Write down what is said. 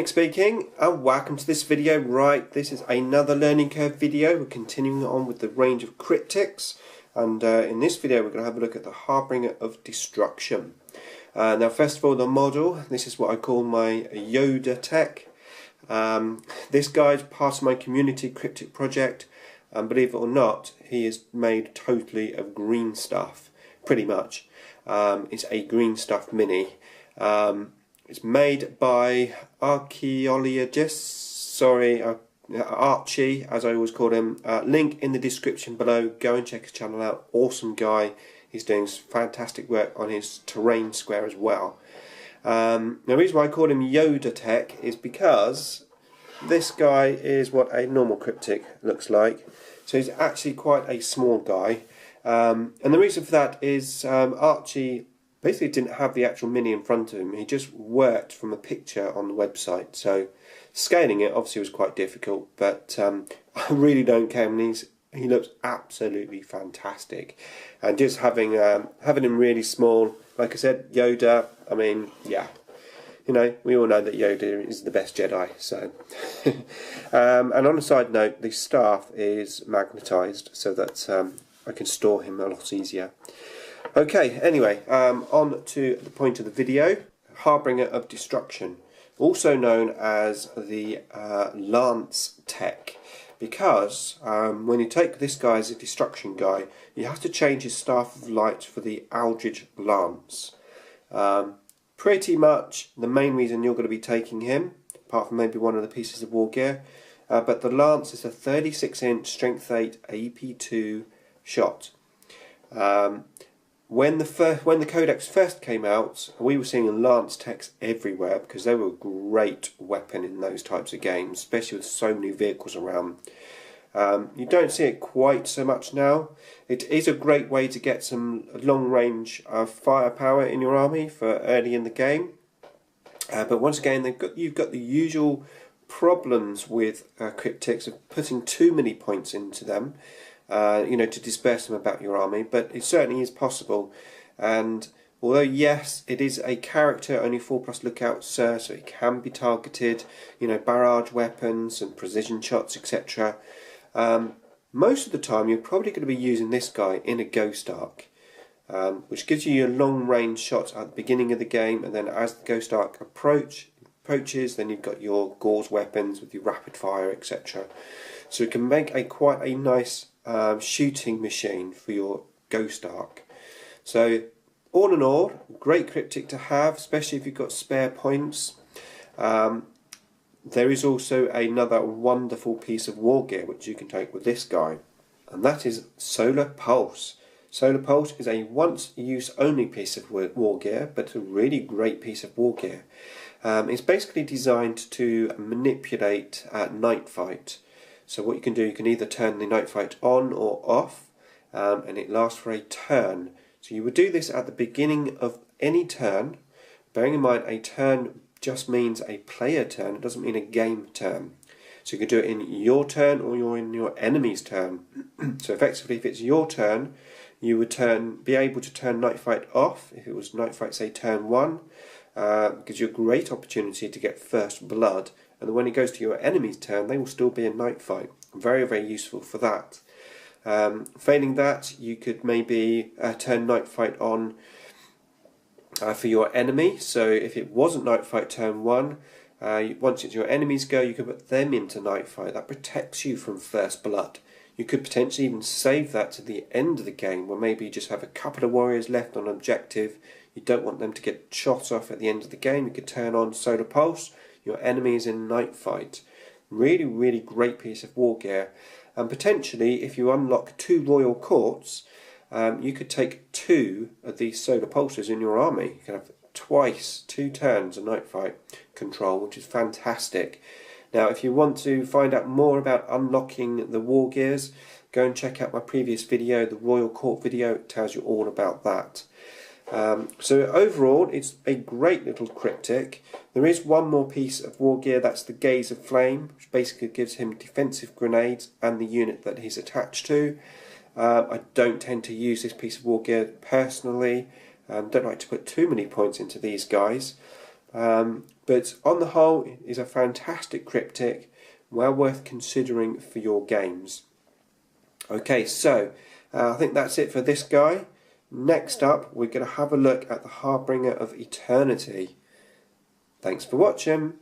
Nick speaking, and welcome to this video. Right, this is another learning curve video. We're continuing on with the range of cryptics, and in this video we're going to have a look at the Harbringer of Destruction. Now first of all, the model, this is what I call my Yoda tech. This guy's part of my community cryptic project, and believe it or not, he is made totally of green stuff, pretty much. It's a green stuff mini. It's made by archaeologists, Archie, as I always call him. Link in the description below. Go and check his channel out. Awesome guy. He's doing fantastic work on his terrain square as well. The reason why I call him Yoda Tech is because this guy is what a normal cryptic looks like. So he's actually quite a small guy. And the reason for that is Archie basically didn't have the actual mini in front of him. He just worked from a picture on the website. So scaling it obviously was quite difficult, but I really don't care. And he looks absolutely fantastic. And just having him really small, like I said, Yoda, I mean, yeah. You know, we all know that Yoda is the best Jedi. So, and on a side note, the staff is magnetised so that I can store him a lot easier. Okay, anyway, on to the point of the video. Harbringer of Destruction, also known as the Lance Tech, because when you take this guy as a destruction guy, you have to change his Staff of Light for the Aldridge Lance. Pretty much the main reason you're going to be taking him, apart from maybe one of the pieces of war gear, but the Lance is a 36-inch Strength 8 AP2 shot. When the Codex first came out, we were seeing Lance techs everywhere because they were a great weapon in those types of games, especially with so many vehicles around. You don't see it quite so much now. It is a great way to get some long-range firepower in your army for early in the game. But once again, you've got the usual problems with cryptics of putting too many points into them. You know, to disperse them about your army, but it certainly is possible. And although yes, it is a character only 4+ lookout, sir, so it can be targeted, you know, barrage weapons and precision shots, etc. Most of the time you're probably going to be using this guy in a Ghost Arc, which gives you your long range shots at the beginning of the game, and then as the Ghost Arc approaches, then you've got your Gauze weapons with your rapid fire, etc. So it can make quite a nice shooting machine for your Ghost Arc. So all in all, great cryptic to have, especially if you've got spare points. There is also another wonderful piece of war gear which you can take with this guy, and that is Solar Pulse. Solar Pulse is a once-use only piece of war gear, but a really great piece of war gear. It's basically designed to manipulate night fight. So what you can do, you can either turn the night fight on or off, and it lasts for a turn. So you would do this at the beginning of any turn, bearing in mind a turn just means a player turn, it doesn't mean a game turn. So you can do it in your turn or in your enemy's turn. So effectively, if it's your turn, you would be able to turn night fight off. If it was night fight, say turn 1, gives you a great opportunity to get first blood. And then when it goes to your enemy's turn, they will still be in night fight. Very, very useful for that. Failing that, you could maybe turn night fight on for your enemy. So if it wasn't night fight turn 1, once it's your enemy's go, you can put them into night fight. That protects you from first blood. You could potentially even save that to the end of the game, where maybe you just have a couple of warriors left on objective. You don't want them to get shot off at the end of the game. You could turn on Solar Pulse. Your enemy is in night fight. Really, really great piece of war gear. And potentially, if you unlock 2 Royal Courts, you could take 2 of these Solar Pulses in your army. You can have 2 turns of night fight control, which is fantastic. Now, if you want to find out more about unlocking the war gears, go and check out my previous video, the Royal Court video. It tells you all about that. So overall, it's a great little cryptic. There is one more piece of war gear, that's the Gaze of Flame, which basically gives him defensive grenades and the unit that he's attached to. I don't tend to use this piece of war gear personally. Don't like to put too many points into these guys. But on the whole, it is a fantastic cryptic, well worth considering for your games. Okay, so I think that's it for this guy. Next up, we're going to have a look at the Harbringer of Eternity. Thanks for watching.